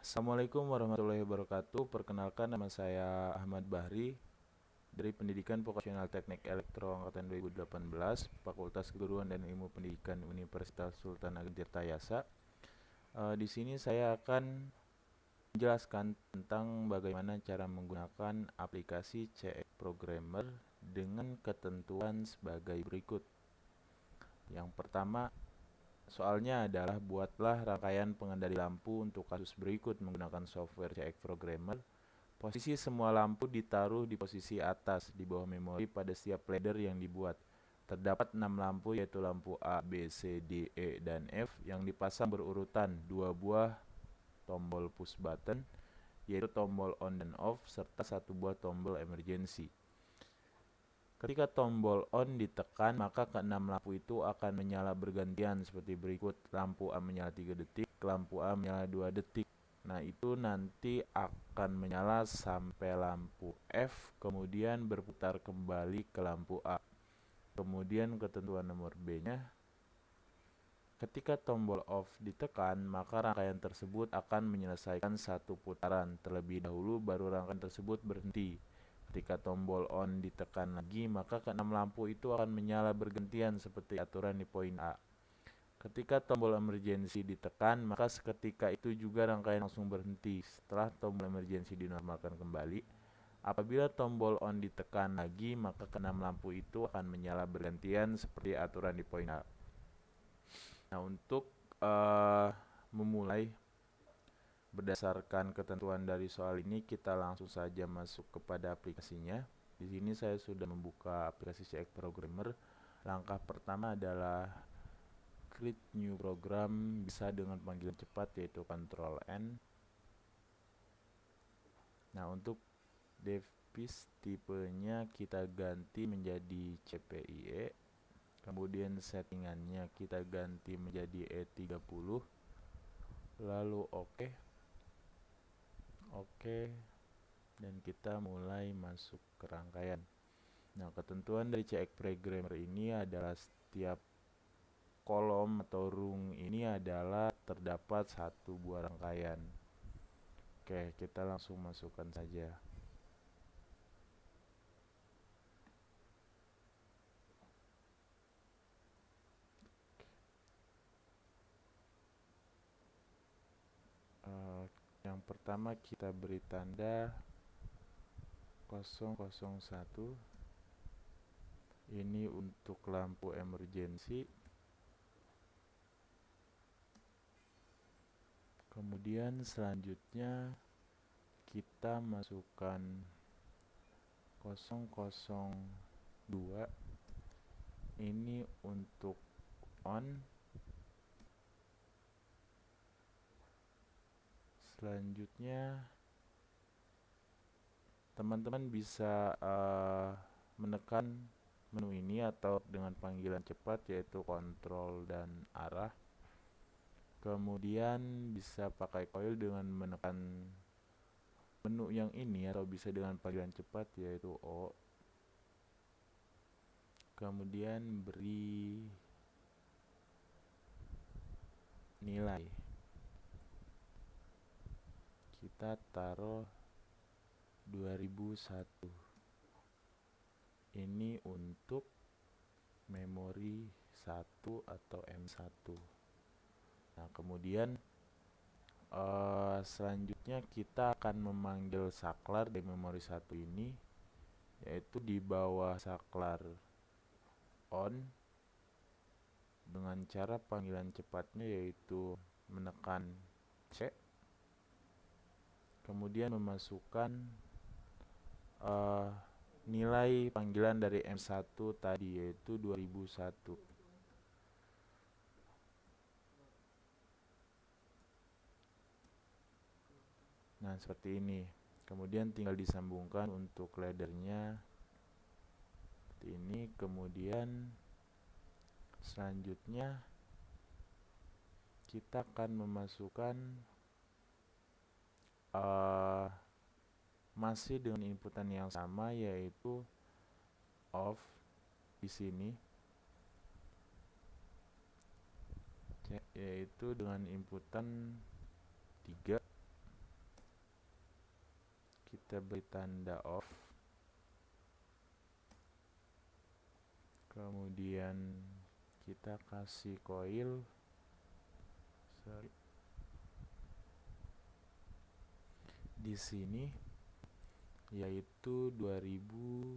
Assalamualaikum warahmatullahi wabarakatuh. Perkenalkan, nama saya Ahmad Bahri dari Pendidikan Vokasional Teknik Elektro Angkatan 2018, Fakultas Keguruan dan Ilmu Pendidikan Universitas Sultan Ageng Tirtayasa. Di sini saya akan menjelaskan tentang bagaimana cara menggunakan aplikasi CX Programmer dengan ketentuan sebagai berikut. Yang pertama, soalnya adalah buatlah rangkaian pengendali lampu untuk kasus berikut menggunakan software CX Programmer. Posisi semua lampu ditaruh di posisi atas di bawah memori pada setiap ladder yang dibuat. Terdapat 6 lampu yaitu lampu A, B, C, D, E, dan F yang dipasang berurutan 2 buah tombol push button yaitu tombol on dan off serta 1 buah tombol emergency. Ketika tombol on ditekan, maka keenam lampu itu akan menyala bergantian seperti berikut. Lampu A menyala 3 detik, lampu A menyala 2 detik. Nah, itu nanti akan menyala sampai lampu F, kemudian berputar kembali ke lampu A. Kemudian ketentuan nomor B-nya, ketika tombol off ditekan, maka rangkaian tersebut akan menyelesaikan satu putaran. Terlebih dahulu baru rangkaian tersebut berhenti. Ketika tombol on ditekan lagi, maka keenam lampu itu akan menyala bergantian seperti aturan di poin A. Ketika tombol emergency ditekan, maka seketika itu juga rangkaian langsung berhenti setelah tombol emergency dinormalkan kembali. Apabila tombol on ditekan lagi, maka keenam lampu itu akan menyala bergantian seperti aturan di poin A. Nah, untuk memulai berdasarkan ketentuan dari soal ini, kita langsung saja masuk kepada aplikasinya. Di sini saya sudah membuka aplikasi CX Programmer. Langkah pertama adalah create new program, bisa dengan panggilan cepat yaitu Ctrl N. Nah, untuk device tipenya kita ganti menjadi CPIE. Kemudian settingannya kita ganti menjadi E30. Lalu Oke, dan kita mulai masuk ke rangkaian. Nah, ketentuan dari CX Programmer ini adalah setiap kolom atau rung ini adalah terdapat satu buah rangkaian. Oke, kita langsung masukkan saja. Yang pertama kita beri tanda 001. Ini untuk lampu emergency. Kemudian selanjutnya kita masukkan 002. Ini untuk on. Selanjutnya teman-teman bisa menekan menu ini atau dengan panggilan cepat yaitu kontrol dan arah. Kemudian bisa pakai coil dengan menekan menu yang ini atau bisa dengan panggilan cepat yaitu O. Kemudian beri nilai. Kita taruh 2001. Ini untuk memori 1 atau M1. Nah, kemudian selanjutnya kita akan memanggil saklar dari memori 1 ini, yaitu di bawah saklar on dengan cara panggilan cepatnya yaitu menekan C, kemudian memasukkan nilai panggilan dari M1 tadi yaitu 2001. Nah, seperti ini. Kemudian tinggal disambungkan untuk laddernya seperti ini. Kemudian selanjutnya kita akan memasukkan masih dengan inputan yang sama yaitu off di sini, yaitu dengan inputan 3. kita beri tanda off, kemudian kita kasih coil di sini yaitu 2002,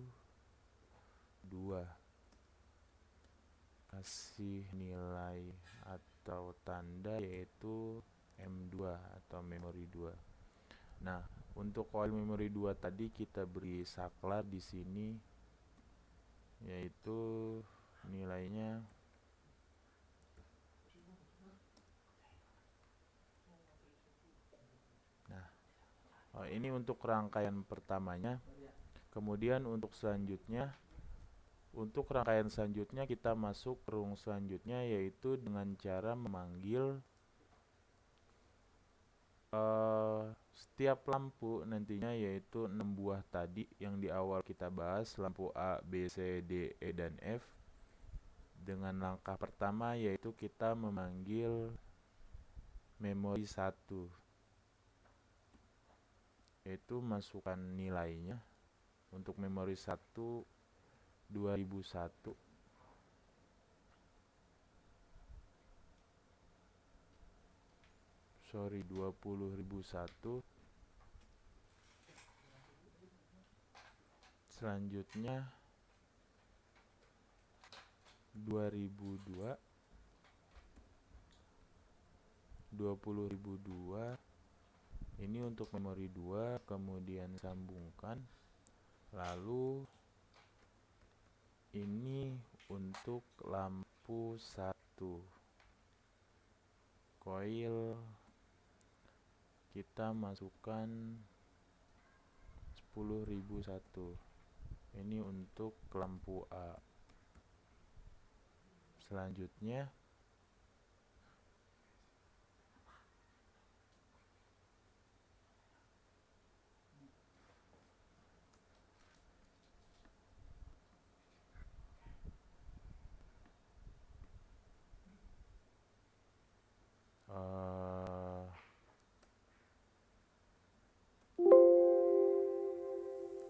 kasih nilai atau tanda yaitu M2 atau memori 2. Nah, untuk coil memori 2 tadi kita beri saklar di sini yaitu nilainya ini untuk rangkaian pertamanya. Kemudian untuk rangkaian selanjutnya kita masuk ke rung selanjutnya, yaitu dengan cara memanggil setiap lampu nantinya, yaitu 6 buah tadi yang di awal kita bahas, lampu A, B, C, D, E, dan F. Dengan langkah pertama yaitu kita memanggil memori 1, yaitu masukkan nilainya. Untuk memori 1 2001, sorry 20.001. Selanjutnya 2002, 20.002. Ini untuk memori 2, kemudian sambungkan. Lalu ini untuk lampu 1, coil kita masukkan 10.001. Ini untuk lampu A. Selanjutnya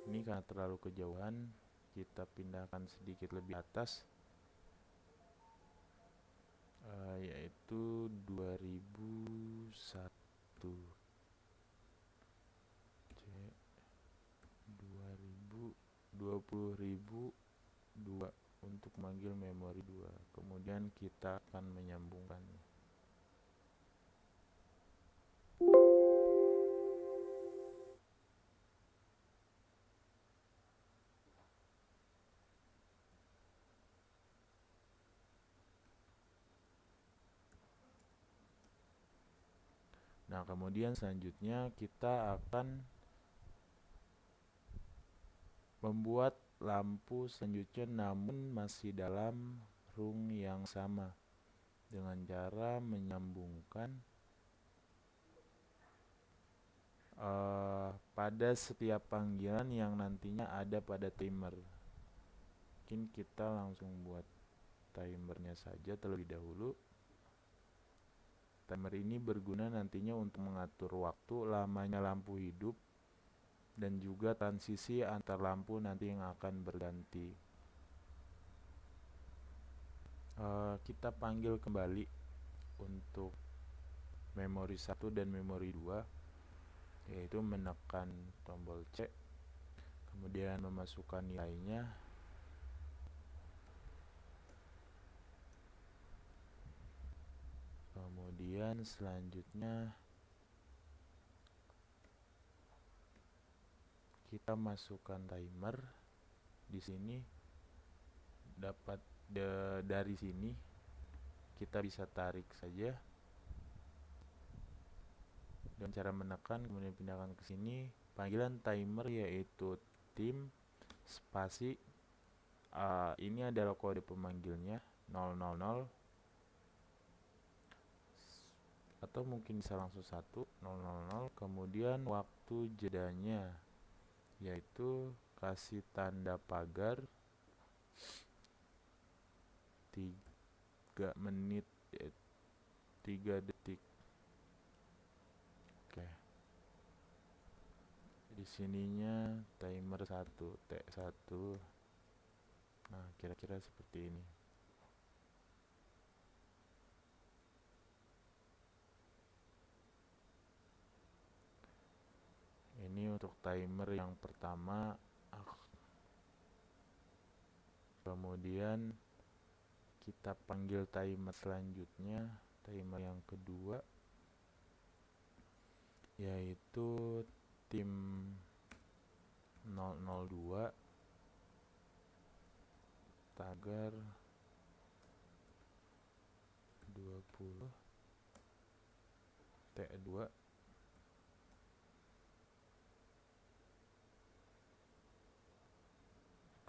ini karena terlalu kejauhan, kita pindahkan sedikit lebih atas, yaitu 2001. C 20.002 untuk manggil memori 2. Kemudian kita akan menyambungkannya. Nah, kemudian selanjutnya kita akan membuat lampu selanjutnya, namun masih dalam rung yang sama, dengan cara menyambungkan pada setiap panggilan yang nantinya ada pada timer. Mungkin kita langsung buat timernya saja terlebih dahulu. Timer ini berguna nantinya untuk mengatur waktu lamanya lampu hidup dan juga transisi antar lampu nanti yang akan berganti. Kita panggil kembali untuk memori 1 dan memori 2, yaitu menekan tombol C, kemudian memasukkan nilainya. Kemudian selanjutnya kita masukkan timer di sini. Dapat dari sini kita bisa tarik saja dengan cara menekan, kemudian pindahkan ke sini. Panggilan timer yaitu tim spasi, ini adalah kode pemanggilnya 000, atau mungkin bisa langsung 1 000. Kemudian waktu jedanya yaitu kasih tanda pagar 3 menit, 3 detik. Oke, di Di sininya timer 1 T1. Nah, kira-kira seperti ini. Ini untuk timer yang pertama. Kemudian kita panggil timer selanjutnya, timer yang kedua, yaitu tim 002 tagar 20 T2.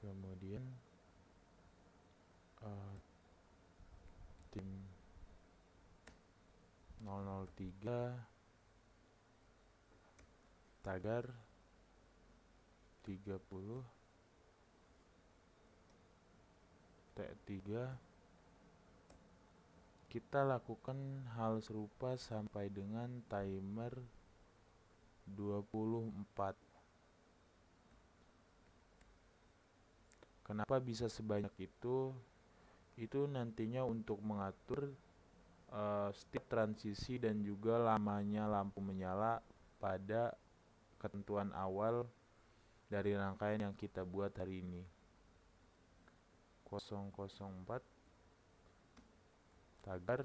Kemudian tim 003 tagar 30 T3. Kita lakukan hal serupa sampai dengan timer 24. Kenapa bisa sebanyak itu? Itu nantinya untuk mengatur setiap transisi dan juga lamanya lampu menyala pada ketentuan awal dari rangkaian yang kita buat hari ini. 004 tagar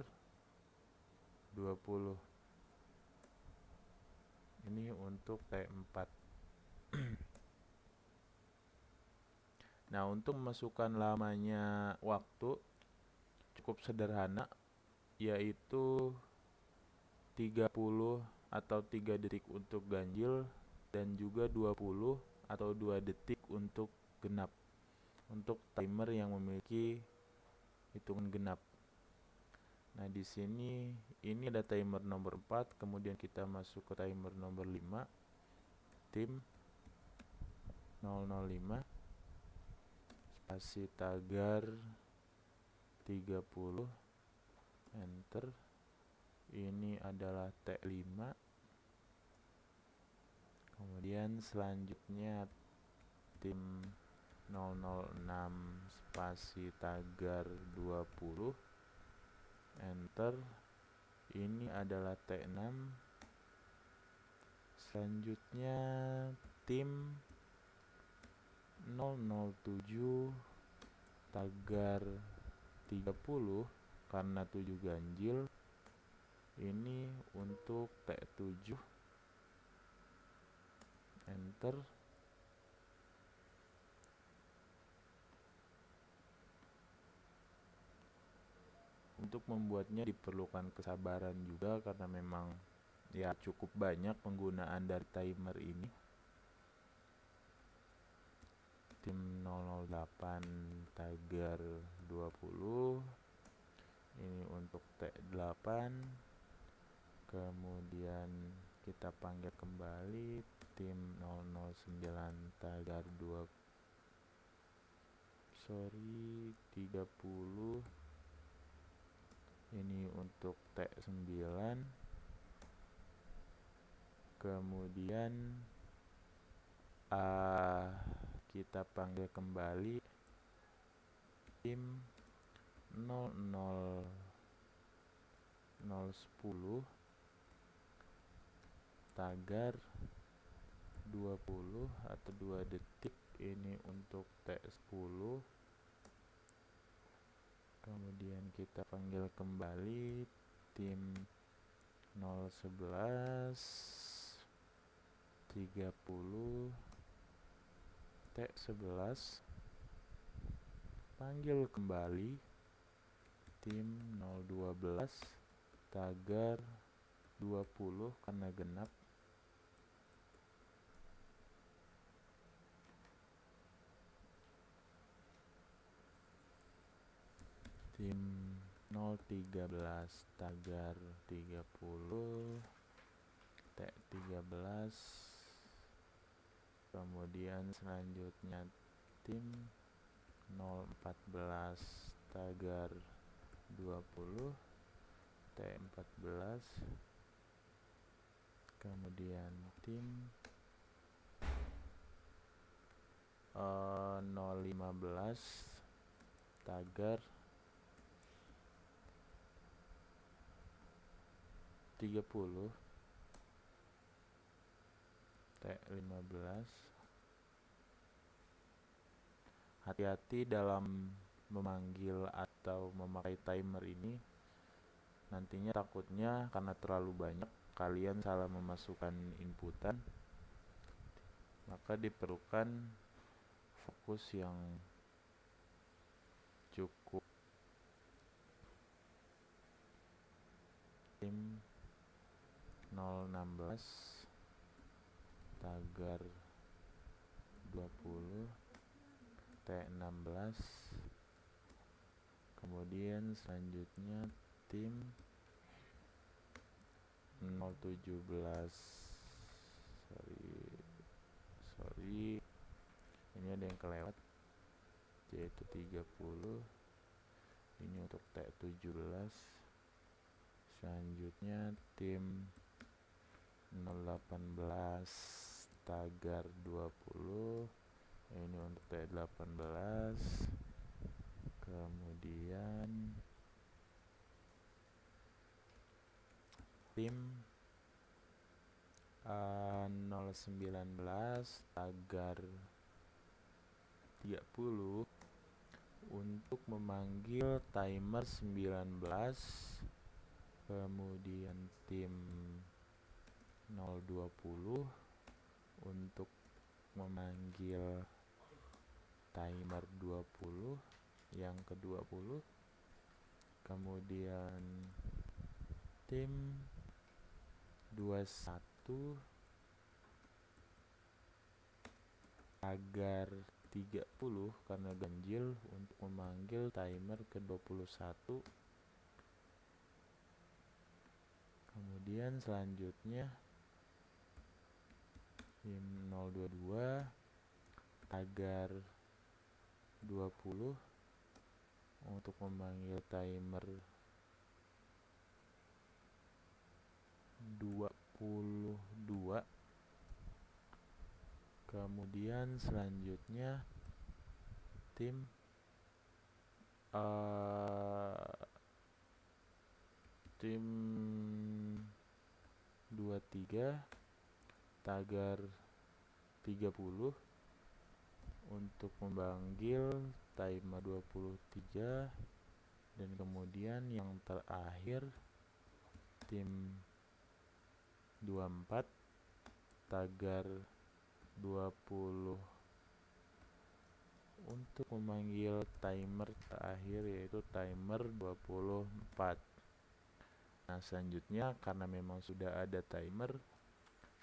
20. Ini untuk T4. Nah, untuk memasukkan lamanya waktu cukup sederhana, yaitu 30 atau 3 detik untuk ganjil dan juga 20 atau 2 detik untuk genap, untuk timer yang memiliki hitungan genap. Nah, di sini ini ada timer nomor 4, kemudian kita masuk ke timer nomor 5, tim 005 spasi tagar 30, enter. Ini adalah T5. Kemudian selanjutnya tim 006 spasi tagar 20, enter. Ini adalah T6. Selanjutnya tim 007 tagar 30 karena 7 ganjil. Ini untuk T7, enter. Untuk membuatnya diperlukan kesabaran juga karena memang ya cukup banyak penggunaan dari timer ini. Tim 008 tagar 20, ini untuk T8. Kemudian kita panggil kembali tim 009 tagar 30, ini untuk T9. Kemudian kita panggil kembali tim 00010 tagar 20 atau 2 detik, ini untuk T10. Kemudian kita panggil kembali tim 011 30 T11, panggil kembali tim 012 tagar 20 karena genap. Tim 013 tagar 30 T13. Kemudian selanjutnya tim 014 tagar 20 T14. Kemudian tim 015 tagar 30 T15. Hati-hati dalam memanggil atau memakai timer ini, nantinya takutnya karena terlalu banyak kalian salah memasukkan inputan, maka diperlukan fokus yang cukup. Tim 016 tagar 20 T16, kemudian selanjutnya tim 017, sorry ini ada yang kelewat, yaitu 30. Ini untuk T17. Selanjutnya tim 018 tagar 20, ini untuk T18. Kemudian tim 019 tagar 30 untuk memanggil timer 19. Kemudian tim 020 untuk memanggil timer 20 yang ke-20. Kemudian tim 21 tagar 30 karena ganjil untuk memanggil timer ke-21. Kemudian selanjutnya tim 022 tagar 20 untuk memanggil timer 22. Kemudian selanjutnya tim 23 tagar 30 untuk memanggil timer 23. Dan kemudian yang terakhir tim 24 tagar 20 untuk memanggil timer terakhir, yaitu timer 24. Nah, selanjutnya karena memang sudah ada timer,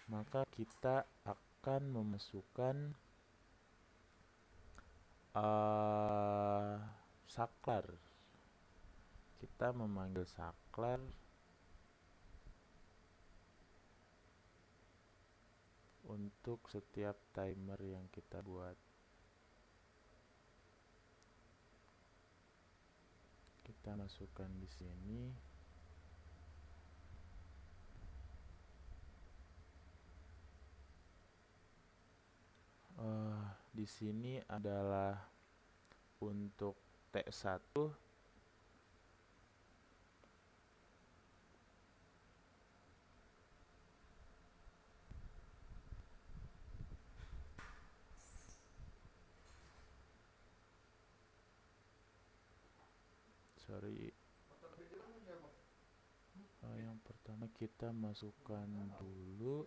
maka kita akan memasukkan saklar. Kita memanggil saklar untuk setiap timer yang kita buat. Kita masukkan di sini. Di sini adalah untuk T1 yang pertama kita masukkan dulu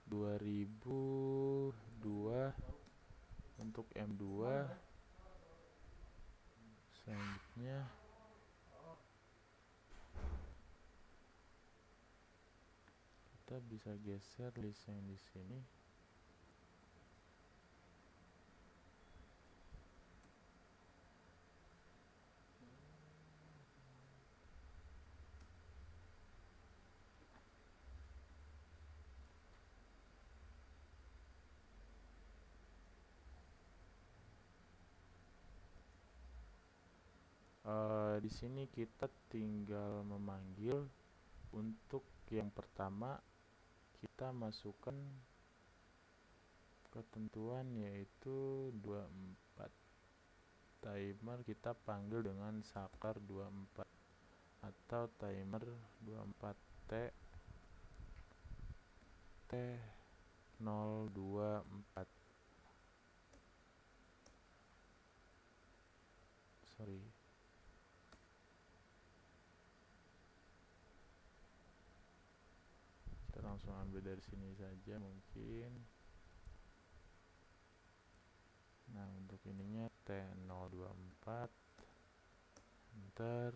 2002 untuk M2. Selanjutnya kita bisa geser list yang di sini. Di sini kita tinggal memanggil. Untuk yang pertama kita masukkan ketentuan yaitu 24 timer kita panggil dengan saklar 24 atau timer 24T T024 sorry. Kita langsung ambil dari sini saja mungkin. Nah, untuk ininya T024 enter.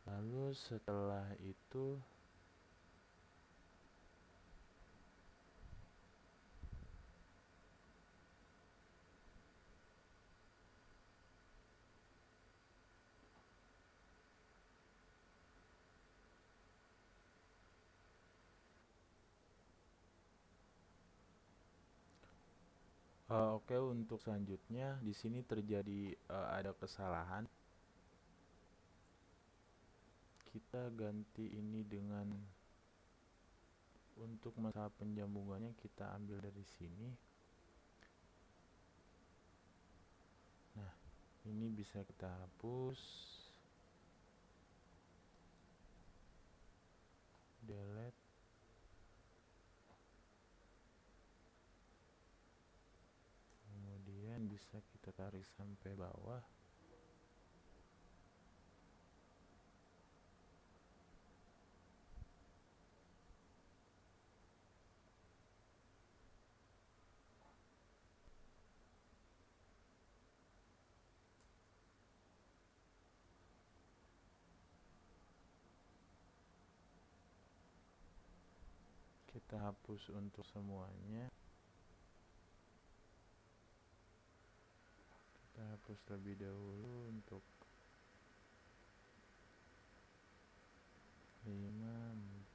Lalu setelah itu oke, untuk selanjutnya di sini terjadi ada kesalahan. Kita ganti ini dengan untuk masalah penjambungannya kita ambil dari sini. Nah, ini bisa kita hapus, delete. Kemudian bisa kita tarik sampai bawah. Kita hapus untuk semuanya. Kita hapus terlebih dahulu untuk 5,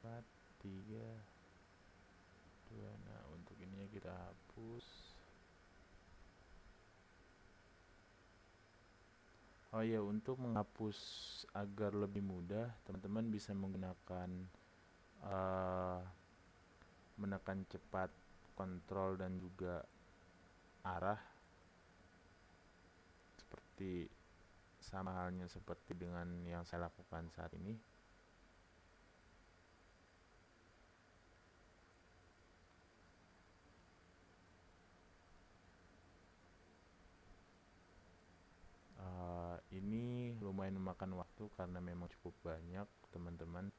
4, 3, 2. Nah, untuk ininya kita hapus. Oh ya, untuk menghapus agar lebih mudah, teman-teman bisa menggunakan menekan cepat kontrol dan juga arah, seperti sama halnya seperti dengan yang saya lakukan saat ini. Ini lumayan memakan waktu karena memang cukup banyak, teman-teman.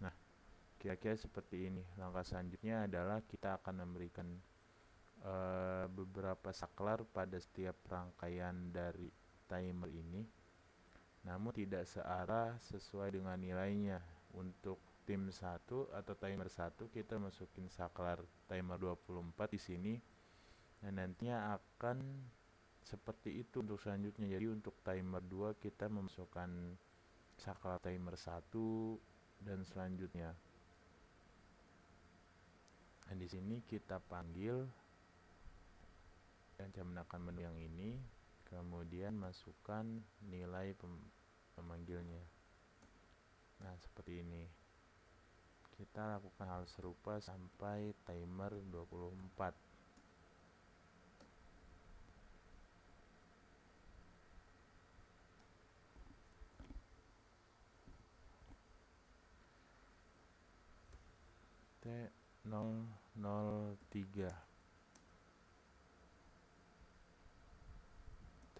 Nah, kira-kira seperti ini. Langkah selanjutnya adalah kita akan memberikan beberapa saklar pada setiap rangkaian dari timer ini, namun tidak searah sesuai dengan nilainya. Untuk tim 1 atau timer 1 kita masukin saklar timer 24 di sini, dan nantinya akan seperti itu untuk selanjutnya. Jadi untuk timer 2 kita memasukkan saklar timer 1 dan selanjutnya. Dan di sini kita panggil dan menekan menu yang ini, kemudian masukkan nilai pemanggilnya. Nah, seperti ini. Kita lakukan hal serupa sampai timer 24. T003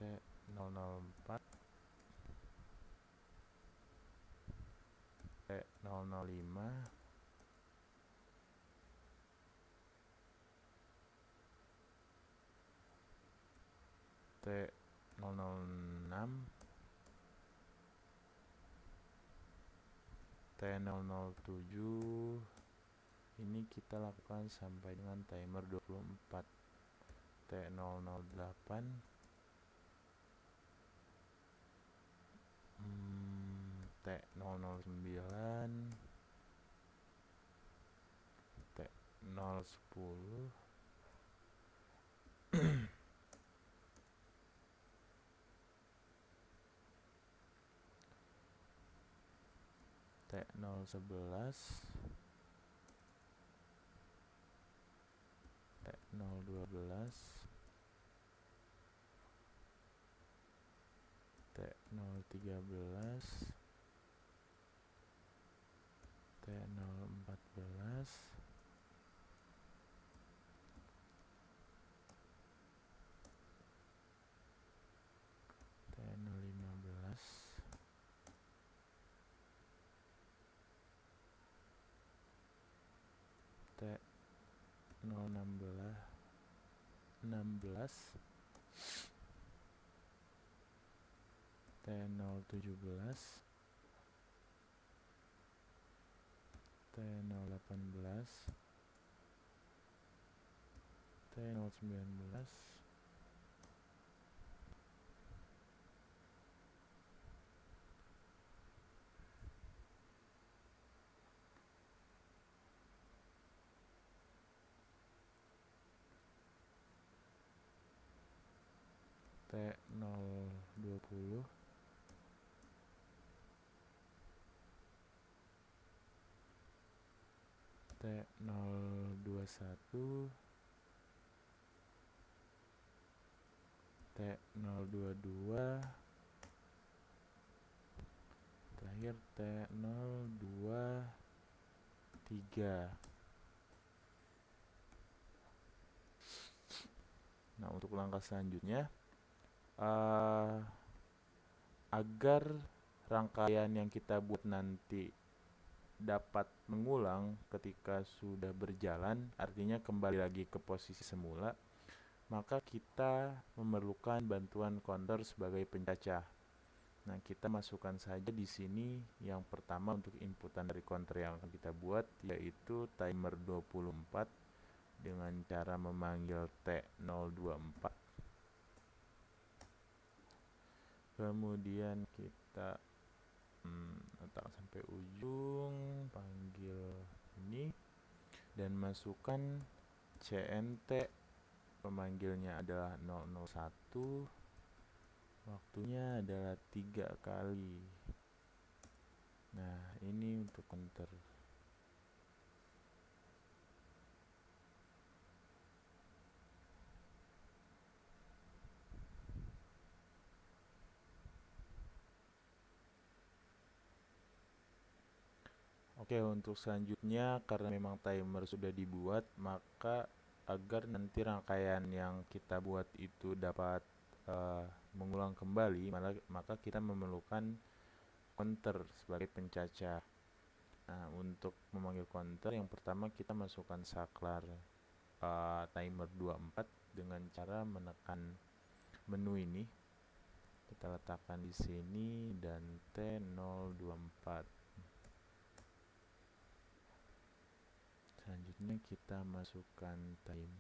T004 T005 T006 T007. Ini kita lakukan sampai dengan timer 24. T008 T009 T010 T011, T012, T013, T014, T015, T016, T017, T018, T019, T020, T021, T022, terakhir T023. Nah, untuk langkah selanjutnya, agar rangkaian yang kita buat nanti dapat mengulang ketika sudah berjalan, artinya kembali lagi ke posisi semula, maka kita memerlukan bantuan counter sebagai pencacah. Nah, kita masukkan saja di sini yang pertama untuk inputan dari counter yang akan kita buat, yaitu timer 24 dengan cara memanggil T024. Kemudian kita letak sampai ujung, panggil ini, dan masukkan CNT. Pemanggilnya adalah 001, waktunya adalah 3 kali. Nah, ini untuk counter. Oke, untuk selanjutnya karena memang timer sudah dibuat, maka agar nanti rangkaian yang kita buat itu dapat mengulang kembali, maka kita memerlukan counter sebagai pencacah. Nah, untuk memanggil counter, yang pertama kita masukkan saklar timer 24 dengan cara menekan menu ini. Kita letakkan di sini dan T024. Selanjutnya kita masukkan time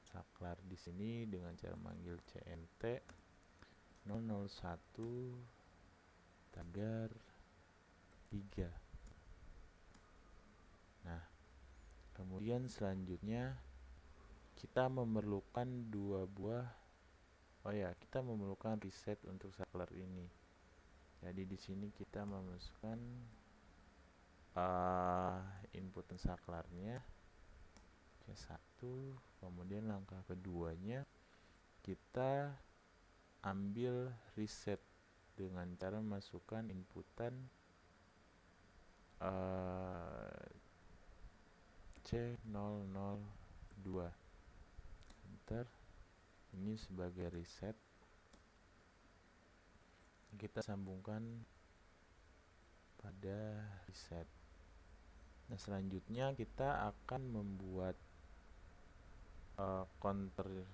saklar di sini dengan cara manggil CNT 001 tagar 3. Nah, kemudian selanjutnya kita memerlukan kita memerlukan reset untuk saklar ini. Jadi di sini kita memasukkan input saklarnya C1, kemudian langkah keduanya kita ambil reset dengan cara masukkan inputan C002. Enter. Ini sebagai reset. Kita sambungkan pada reset. Nah, selanjutnya kita akan membuat counter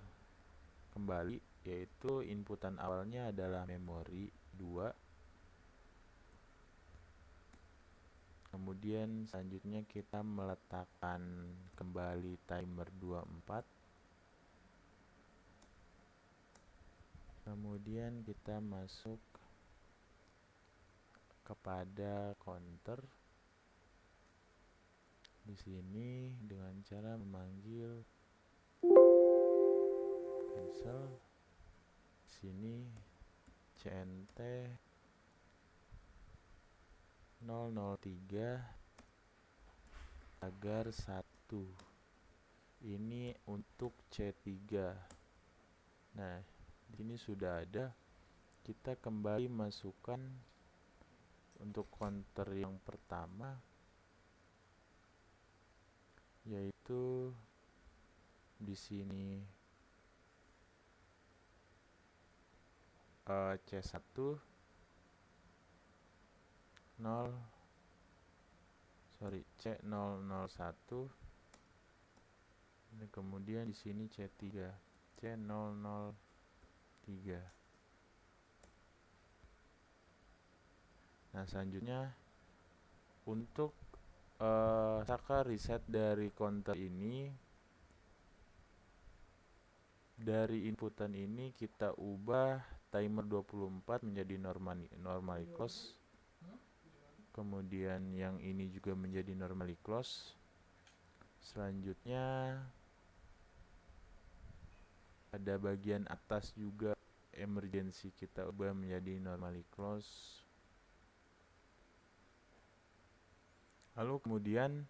kembali, yaitu inputan awalnya adalah memori 2. Kemudian selanjutnya kita meletakkan kembali timer 24. Kemudian kita masuk kepada counter di sini dengan cara memanggil cancel. Sini CNT 003 agar 1. Ini untuk C3. Nah, di sini sudah ada. Kita kembali masukkan untuk counter yang pertama, yaitu di sini C1 C001, dan kemudian di sini C3 C003. Nah, selanjutnya untuk cara reset dari counter ini, dari inputan ini kita ubah timer 24 menjadi normally close. Kemudian yang ini juga menjadi normally close. Selanjutnya pada bagian atas juga emergency kita ubah menjadi normally close. Lalu kemudian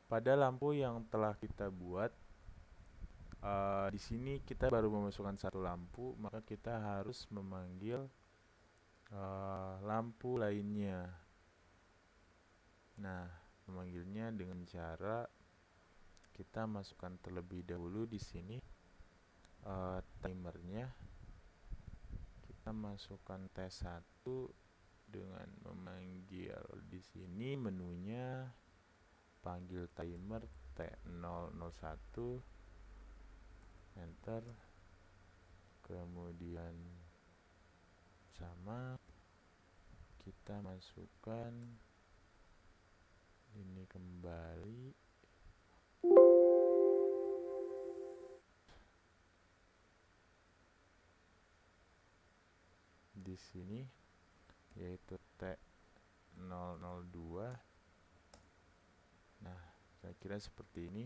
pada lampu yang telah kita buat, di sini kita baru memasukkan satu lampu, maka kita harus memanggil lampu lainnya. Nah, memanggilnya dengan cara kita masukkan terlebih dahulu di sini timernya. Kita masukkan T1 dengan memanggil di sini menunya, panggil timer T001, enter, kemudian sama, kita masukkan ini kembali, di sini yaitu T002. Nah, saya kira seperti ini.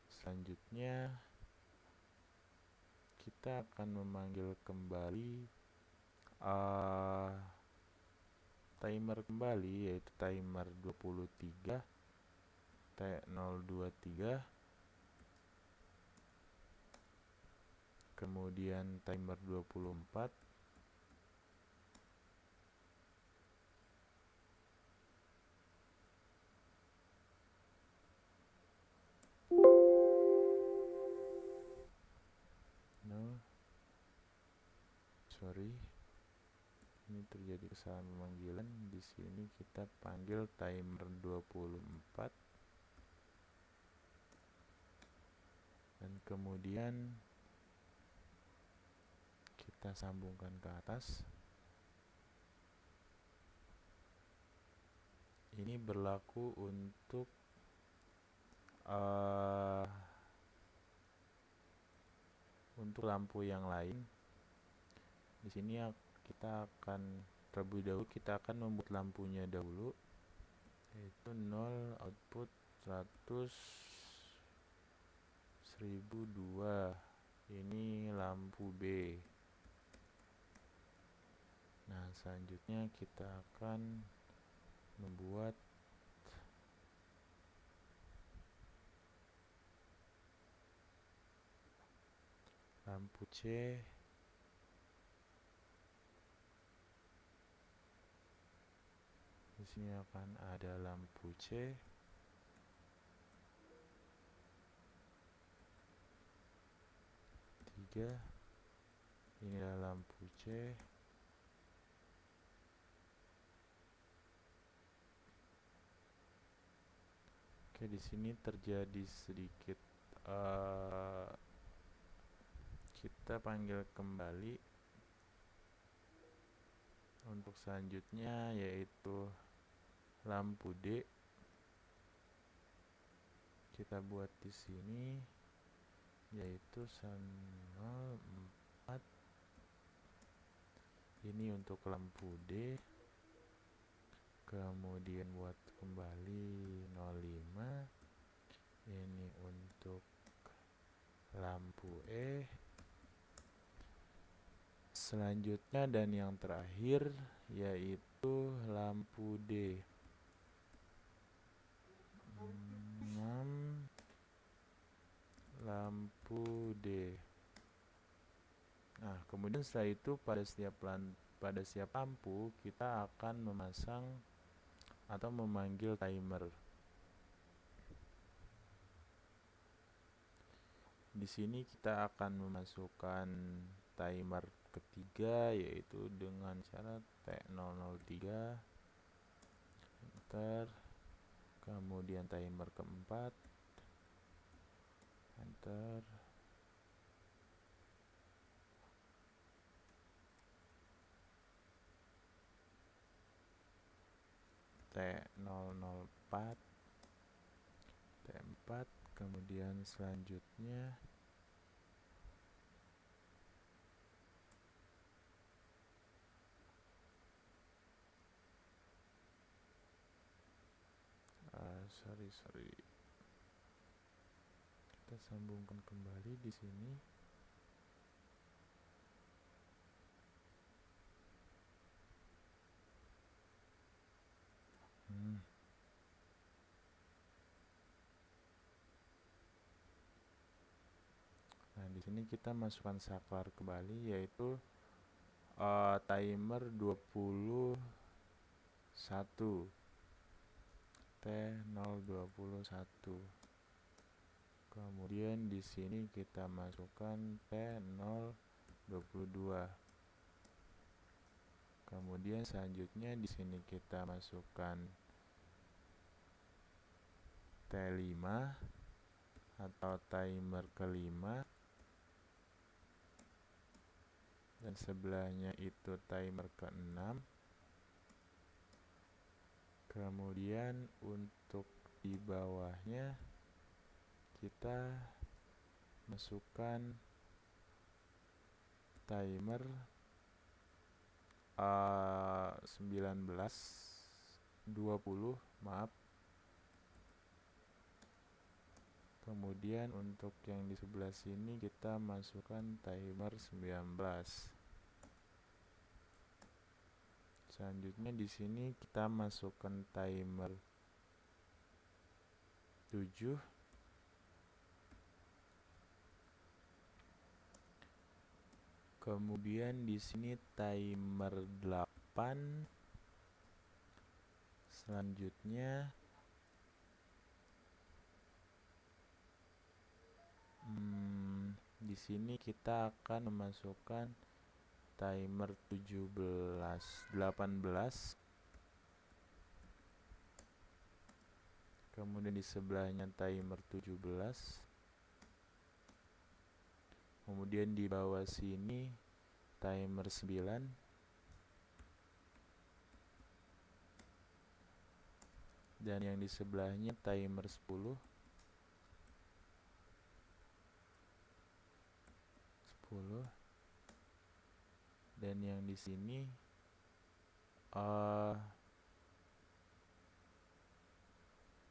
Selanjutnya kita akan memanggil kembali timer kembali, yaitu timer 23 T023, kemudian timer 24, ini terjadi kesalahan pemanggilan. Di sini kita panggil timer 24 dan kemudian kita sambungkan ke atas. Ini berlaku untuk lampu yang lain. Di sini kita akan terlebih dahulu membuat lampunya dahulu, yaitu 0 output 100 1002. Ini lampu B. Nah, selanjutnya kita akan membuat lampu C. Di sini akan ada lampu C. Ini adalah lampu C. Oke, di sini terjadi sedikit kita panggil kembali untuk selanjutnya, yaitu lampu D. Kita buat di sini, yaitu 04. Ini untuk lampu D. Kemudian buat kembali 05. Ini untuk lampu E. Selanjutnya dan yang terakhir, yaitu lampu D. 6 lampu D. Nah, kemudian setelah itu pada setiap lampu kita akan memasang atau memanggil timer. Di sini kita akan memasukkan timer ketiga, yaitu dengan cara T003, enter. Kemudian timer keempat, enter. T004, T4, kemudian selanjutnya sorry, kita sambungkan kembali di sini. Nah, di sini kita masukkan saklar kembali, yaitu timer 21 T021. Kemudian di sini kita masukkan T022. Kemudian selanjutnya di sini kita masukkan T5 atau timer kelima, dan sebelahnya itu timer ke-6. Kemudian untuk di bawahnya kita masukkan timer 20, maaf. Kemudian untuk yang di sebelah sini kita masukkan timer 19. Selanjutnya di sini kita masukkan timer 7. Kemudian di sini timer 8. Selanjutnya di sini kita akan memasukkan timer 18. Kemudian di sebelahnya timer 17. Kemudian di bawah sini timer 9. Dan yang di sebelahnya timer 10. Dan yang di sini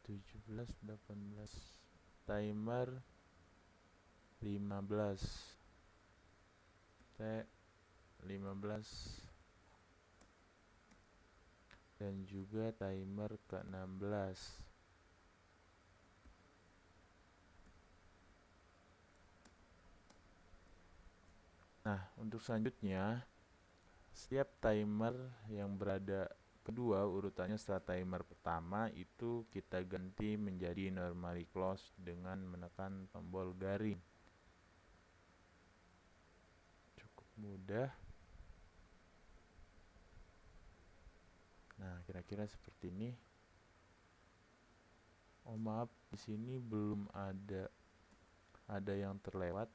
17, 18, timer 15. T15. Dan juga timer ke-16. Nah, untuk selanjutnya, setiap timer yang berada kedua urutannya setelah timer pertama itu kita ganti menjadi normally close dengan menekan tombol garing. Cukup mudah. Nah, kira-kira seperti ini. Oh maaf, di sini belum ada yang terlewat.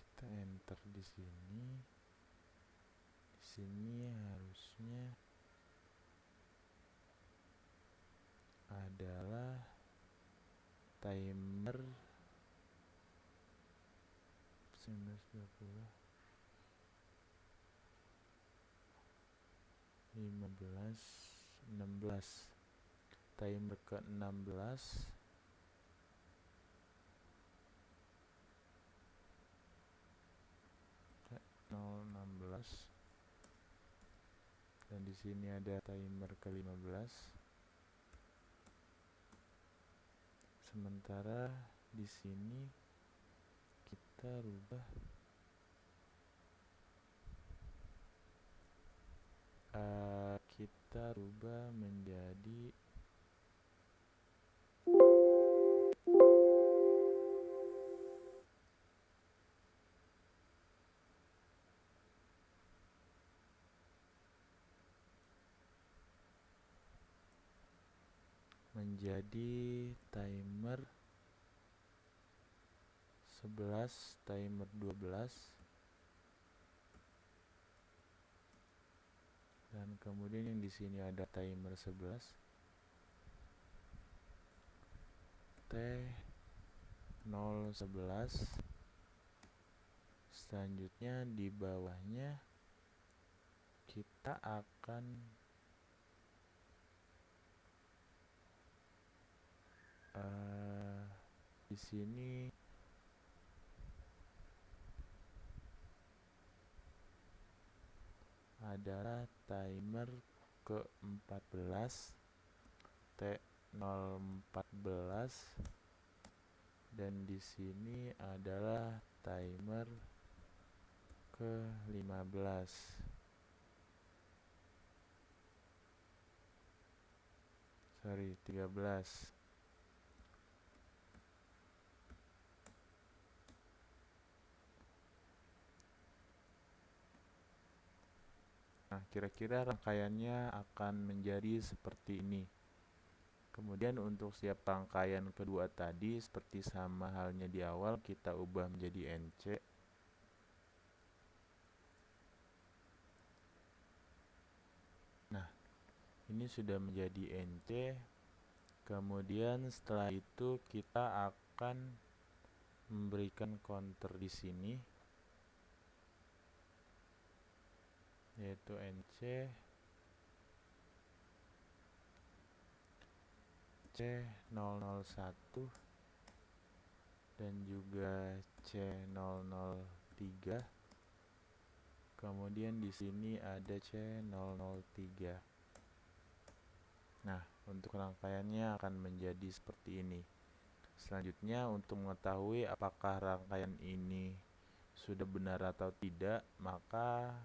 Kita enter di sini. Di sini harusnya adalah timer 19, 20, 15, 16. Timer ke-16 016, dan di sini ada timer ke-15. Sementara di sini kita rubah menjadi timer 11, timer 12, dan kemudian yang di sini ada timer 11 T011. Selanjutnya di bawahnya kita akan di sini adalah timer ke-14 T014, dan di sini adalah timer ke-15. 13. Nah, kira-kira rangkaiannya akan menjadi seperti ini. Kemudian untuk setiap rangkaian kedua tadi, seperti sama halnya di awal, kita ubah menjadi NC. Nah, ini sudah menjadi NC. Kemudian setelah itu kita akan memberikan counter di sini, yaitu NC C001 dan juga C003. Kemudian di sini ada C003. Nah, untuk rangkaiannya akan menjadi seperti ini. Selanjutnya, untuk mengetahui apakah rangkaian ini sudah benar atau tidak, maka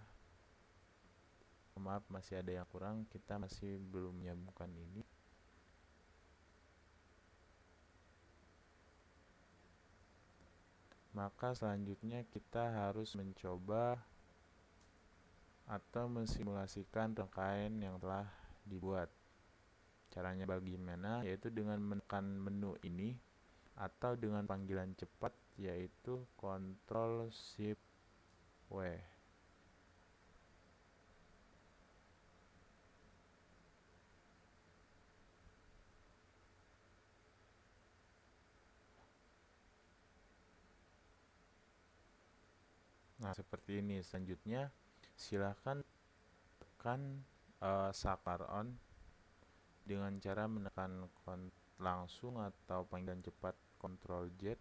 maaf, masih ada yang kurang, kita masih belum menyambungkan ini. Maka selanjutnya kita harus mencoba atau mensimulasikan rangkaian yang telah dibuat. Caranya bagaimana? Yaitu dengan menekan menu ini atau dengan panggilan cepat, yaitu Ctrl Shift W. Nah, seperti ini. Selanjutnya silahkan tekan saklar on dengan cara menekan langsung atau panggilan cepat Ctrl Z.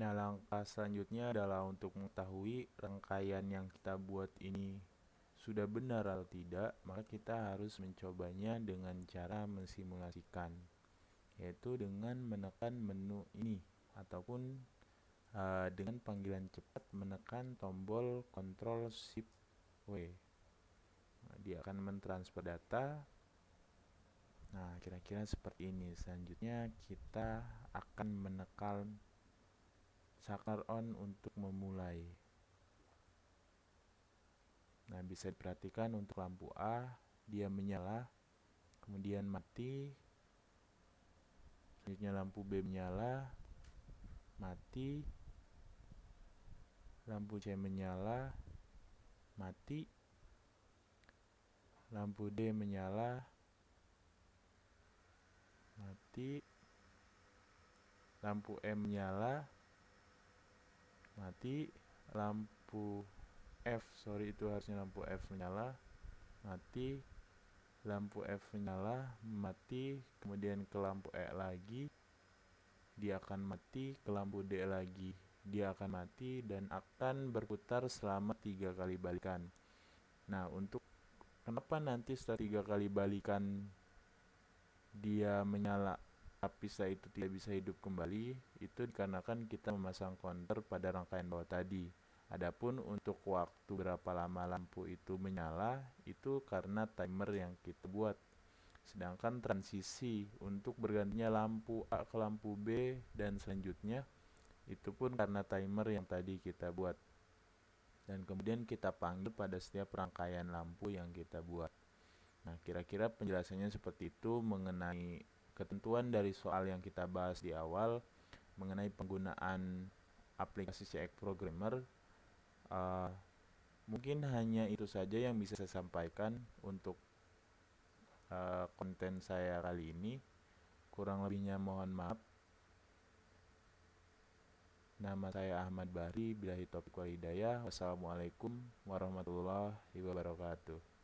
Nah, langkah selanjutnya adalah untuk mengetahui rangkaian yang kita buat ini sudah benar atau tidak, maka kita harus mencobanya dengan cara mensimulasikan, yaitu dengan menekan menu ini ataupun dengan panggilan cepat menekan tombol Ctrl Shift W. Nah, dia akan mentransfer data. Nah, kira-kira seperti ini. Selanjutnya kita akan menekan saklar on untuk memulai. Nah, bisa diperhatikan untuk lampu A dia menyala, kemudian mati, selanjutnya lampu B menyala, mati, lampu C menyala, mati, lampu D menyala, mati, lampu E menyala, mati, lampu F, itu harusnya lampu F menyala, mati, lampu F menyala, mati, kemudian ke lampu E lagi, dia akan mati, ke lampu D lagi, dia akan mati, dan akan berputar selama 3 kali balikan. Nah, untuk kenapa nanti setelah 3 kali balikan dia menyala tapi setelah itu tidak bisa hidup kembali, itu dikarenakan kita memasang counter pada rangkaian bawah tadi. Adapun untuk waktu berapa lama lampu itu menyala, itu karena timer yang kita buat. Sedangkan transisi untuk bergantinya lampu A ke lampu B dan selanjutnya, itu pun karena timer yang tadi kita buat. Dan kemudian kita panggil pada setiap rangkaian lampu yang kita buat. Nah, kira-kira penjelasannya seperti itu mengenai ketentuan dari soal yang kita bahas di awal mengenai penggunaan aplikasi CX Programmer. Mungkin hanya itu saja yang bisa saya sampaikan untuk konten saya kali ini. Kurang lebihnya mohon maaf. Nama saya Ahmad Bahri, billahi taufiq wal hidayah. Wassalamualaikum warahmatullahi wabarakatuh.